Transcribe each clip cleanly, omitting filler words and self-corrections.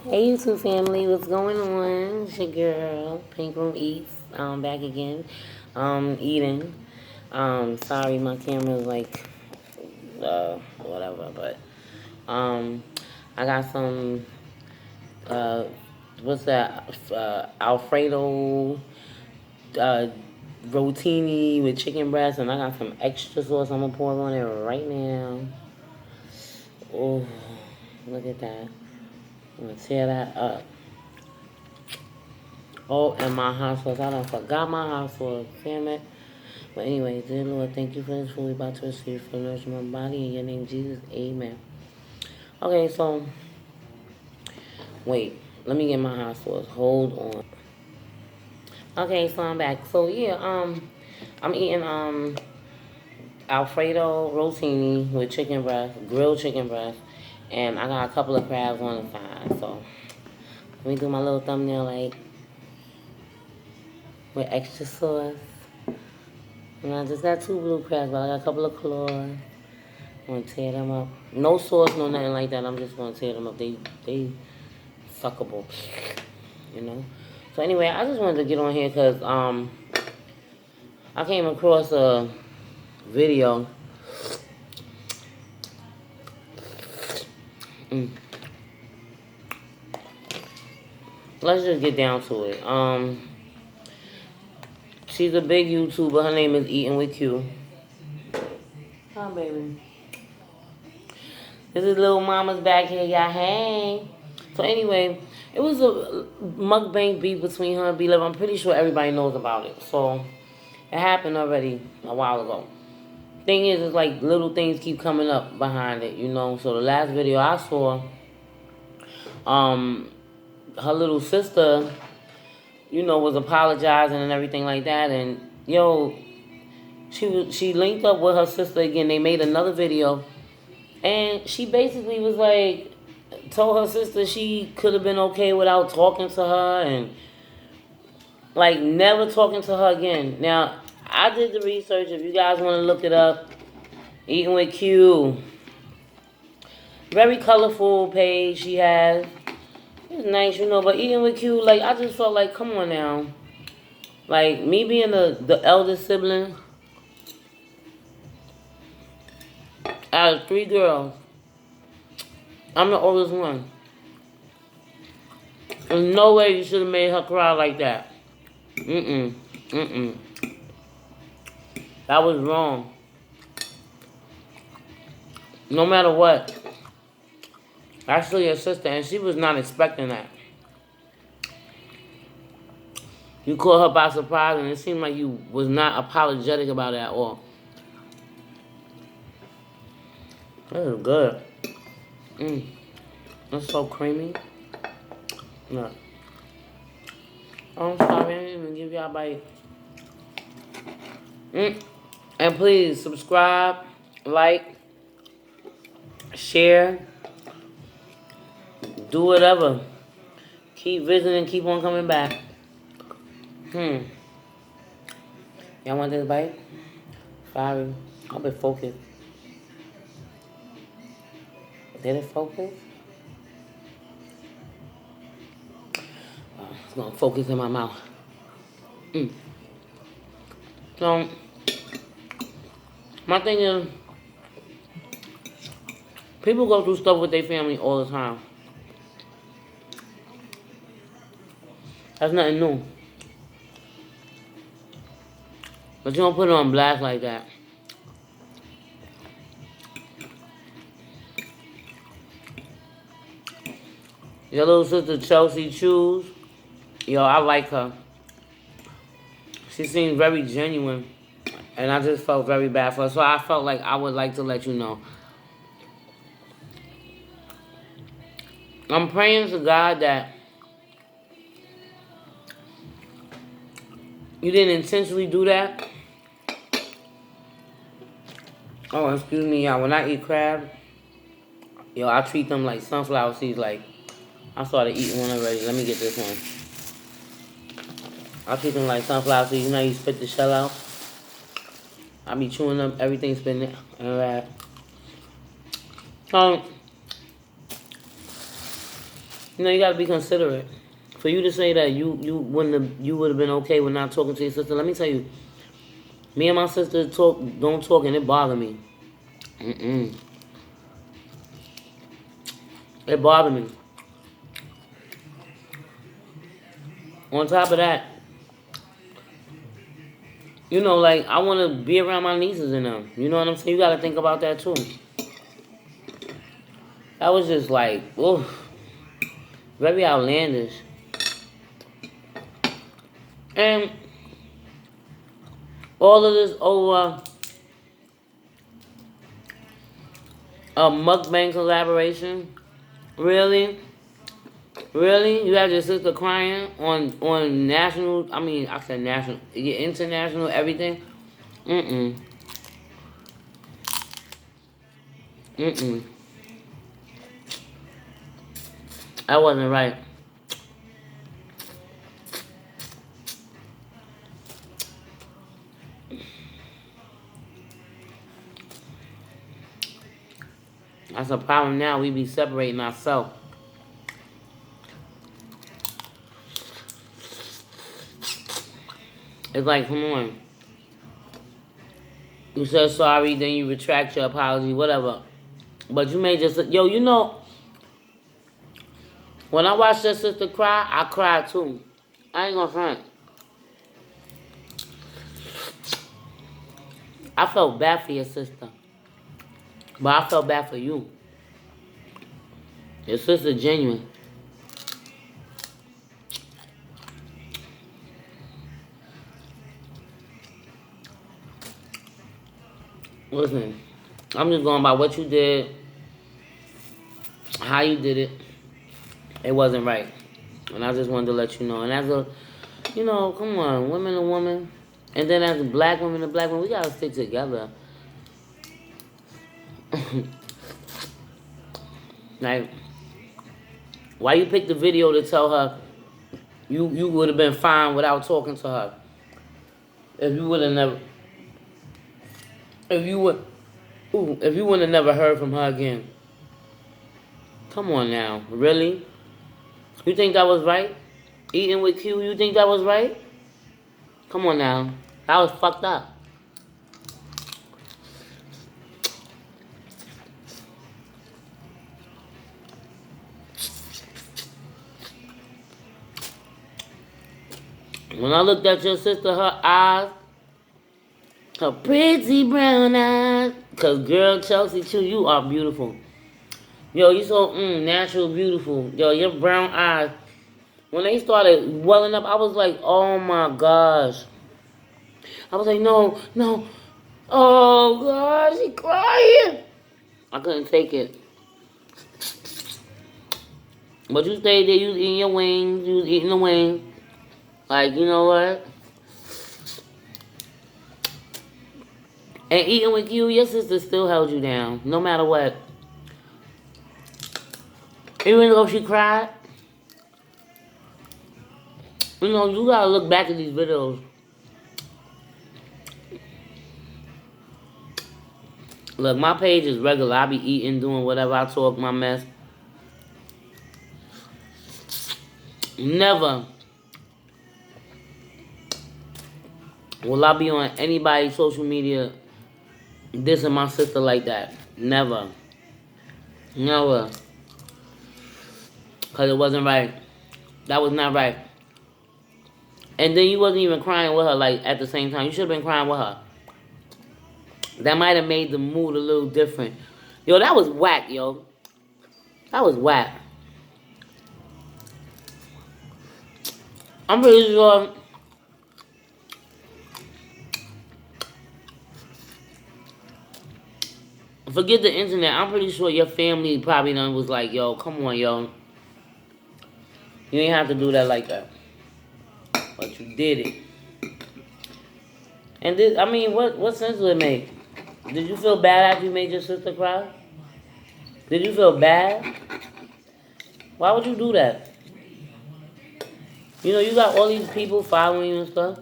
Hey YouTube family, what's going on? It's your girl, Pink Room Eats, back again, eating. Sorry my camera's like, whatever, but, I got some, uh, what's that, Alfredo, uh, rotini with chicken breast, and I got some extra sauce I'm gonna pour on it right now. Oh, look at that. I'm gonna tear that up. Oh, and my hot sauce. I done forgot my hot sauce. Damn it. But anyway, dear Lord, thank you for this food we about to receive for nourishing my body. In your name, Jesus. Amen. Okay, so, wait. Let me get my hot sauce. Hold on. Okay, so I'm back. So, yeah, I'm eating, Alfredo rotini with chicken breast, grilled chicken breast. And I got a couple of crabs on the side. So, let me do my little thumbnail, like, with extra sauce. And I just got 2 blue crabs, but I got a couple of claws. I'm gonna tear them up. No sauce, no nothing like that. I'm just gonna tear them up. They suckable, you know. So anyway, I just wanted to get on here because I came across a video. Let's just get down to it. She's a big YouTuber. Her name is Eating with Q. Hi, baby. This is little mama's back here, y'all. Hey. So anyway, it was a mukbang beef between her and B-Love. I'm pretty sure everybody knows about it. So it happened already a while ago. Thing is like little things keep coming up behind it, you know. So the last video I saw, her little sister, you know, was apologizing and everything like that. And yo, she linked up with her sister again. They made another video. And she basically was like, told her sister she could have been okay without talking to her and, like, never talking to her again. Now, I did the research. If you guys want to look it up, Eating with Q. Very colorful page she has. It's nice, you know, but Eating with Q, like, I just felt like, come on now. Like, me being the eldest sibling, out of 3 girls, I'm the oldest one. There's no way you should have made her cry like that. Mm-mm. That was wrong. No matter what. That's still your sister, and she was not expecting that. You caught her by surprise, and it seemed like you was not apologetic about it at all. This is good. It's so creamy. Look. Oh, I'm sorry, I didn't even give y'all a bite. And please subscribe, like, share, do whatever. Keep visiting, keep on coming back. Y'all want this bite? Sorry, I'll be focused. Did it focus? It's gonna focus in my mouth. So, my thing is, people go through stuff with their family all the time. That's nothing new. But you don't put it on blast like that. Your little sister Chelsea Choose, yo, I like her. She seems very genuine. And I just felt very bad for her. So I felt like I would like to let you know. I'm praying to God that you didn't intentionally do that. Oh, excuse me, y'all. When I eat crab, yo, I treat them like sunflower seeds. Like, I started eating one already. Let me get this one. I treat them like sunflower seeds. You know how you spit the shell out? I be chewing up everything spitting and that. So, You know, you gotta be considerate. For you to say that you would have been okay with not talking to your sister. Let me tell you, me and my sister don't talk, and it bothered me. Mm-mm. It bothered me. On top of that, you know, like I want to be around my nieces and them. You know what I'm saying? You got to think about that too. That was just like, oof, very outlandish. And all of this over a mukbang collaboration. Really? Really? You had your sister crying on national, I mean, I said national, yeah, international, everything? Mm-mm. Mm-mm. That wasn't right. That's a problem now. We be separating ourselves. It's like, come on. You said sorry, then you retract your apology, whatever. But you may just, yo, you know, when I watched your sister cry, I cried too. I ain't gonna front. I felt bad for your sister. But I felt bad for you. Your sister genuine. Listen, I'm just going by what you did, how you did it. It wasn't right. And I just wanted to let you know. And as a, you know, come on, women to woman. And then as a black woman to black woman, we gotta stick together. Like, why you pick the video to tell her you would have been fine without talking to her? If you would have never, if you would, if you would have never heard from her again. Come on now, really? You think that was right? Eating with Q, you think that was right? Come on now, that was fucked up. When I looked at your sister, her eyes, her pretty brown eyes. Cause girl, Chelsea, too, you are beautiful. Yo, you so natural beautiful. Yo, your brown eyes. When they started welling up, I was like, oh my gosh. I was like, no, no. Oh God, she crying. I couldn't take it. But you stayed there, you was eating your wings, you was eating the wings. Like, you know what? And eating with you, your sister still held you down, no matter what. Even though she cried, you know, you gotta look back at these videos. Look, my page is regular. I be eating, doing whatever. I talk my mess. Never will I be on anybody's social media dissing my sister like that. Never. Never. Because it wasn't right. That was not right. And then you wasn't even crying with her, like, at the same time. You should have been crying with her. That might have made the mood a little different. Yo, that was whack, yo. That was whack. I'm pretty sure... Forget the internet. I'm pretty sure your family probably done was like, yo, come on, yo. You ain't have to do that like that. But you did it. And this, I mean, what sense would it make? Did you feel bad after you made your sister cry? Did you feel bad? Why would you do that? You know, you got all these people following you and stuff.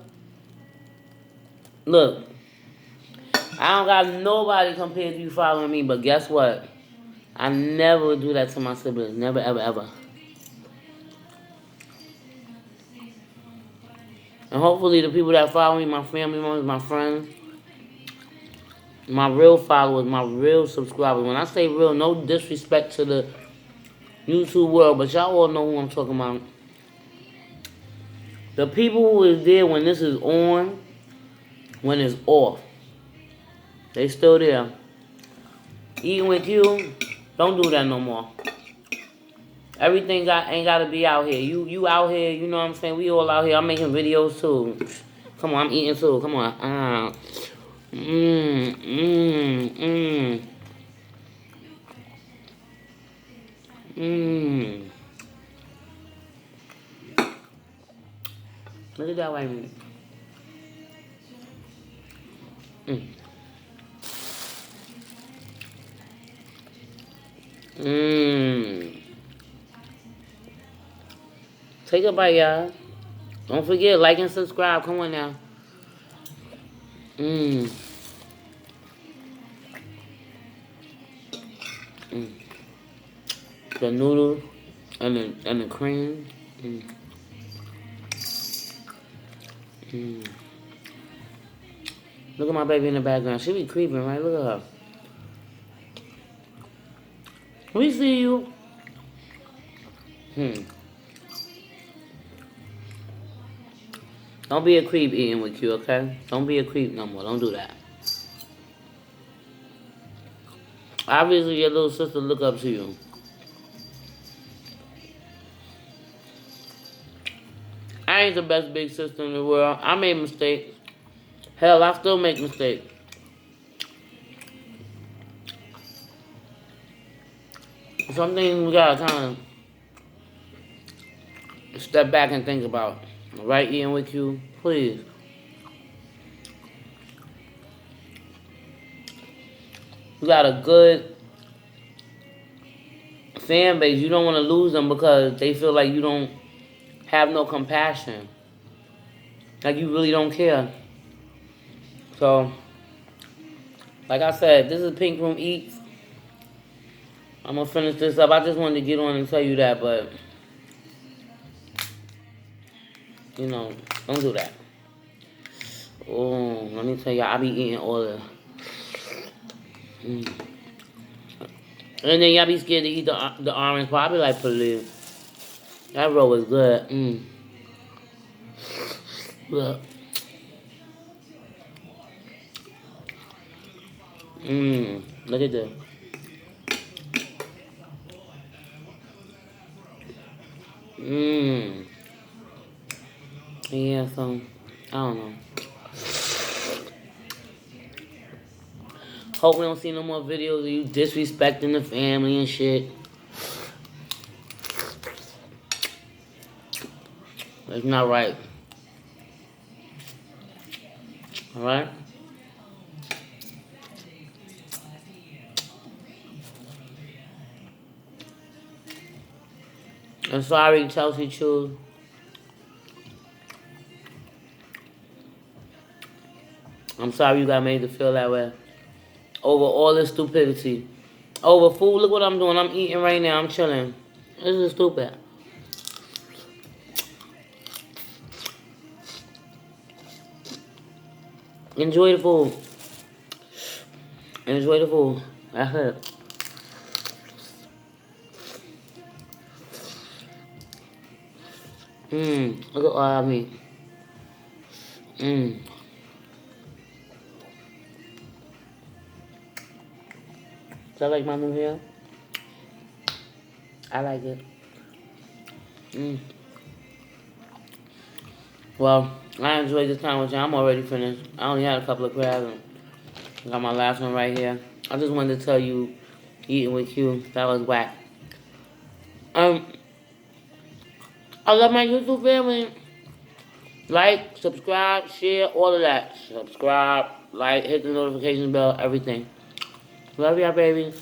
Look, I don't got nobody compared to you following me, but guess what? I never would do that to my siblings. Never, ever, ever. And hopefully the people that follow me, my family members, my friends, my real followers, my real subscribers. When I say real, no disrespect to the YouTube world, but y'all all know who I'm talking about. The people who is there when this is on, when it's off, they still there. Eating with you, don't do that no more. Everything ain't gotta be out here. You out here, you know what I'm saying? We all out here. I'm making videos too. Come on, I'm eating too. Come on. Look at that white meat. Take a bite, y'all. Don't forget, like and subscribe. Come on now. The noodles and the cream. Look at my baby in the background. She be creeping, right? Look at her. We see you. Don't be a creep eating with you, okay? Don't be a creep no more. Don't do that. Obviously, your little sister look up to you. I ain't the best big sister in the world. I made mistakes. Hell, I still make mistakes. Some things we gotta kind of step back and think about. Right, eating with you, please. You got a good fan base. You don't want to lose them because they feel like you don't have no compassion. Like you really don't care. So, like I said, this is Pink Room Eats. I'm going to finish this up. I just wanted to get on and tell you that, but, you know, don't do that. Oh, let me tell you, I be eating all the... And then y'all be scared to eat the orange pie. I be like, please. That roll is good. Look. Look at this. Yeah, so, I don't know. Hope we don't see no more videos of you disrespecting the family and shit. That's not right. Alright? I'm sorry, Chelsea Chews. I'm sorry you got made to feel that way. Over all this stupidity. Over food. Look what I'm doing. I'm eating right now. I'm chilling. This is stupid. Enjoy the food. Enjoy the food. That's it. Look at all I meat. Do I like my new hair? I like it. Well, I enjoyed this time with you. I'm already finished. I only had a couple of crabs. And got my last one right here. I just wanted to tell you, eating with you, that was whack. I love my YouTube family. Like, subscribe, share, all of that. Subscribe, like, hit the notification bell, everything. Love y'all, babies.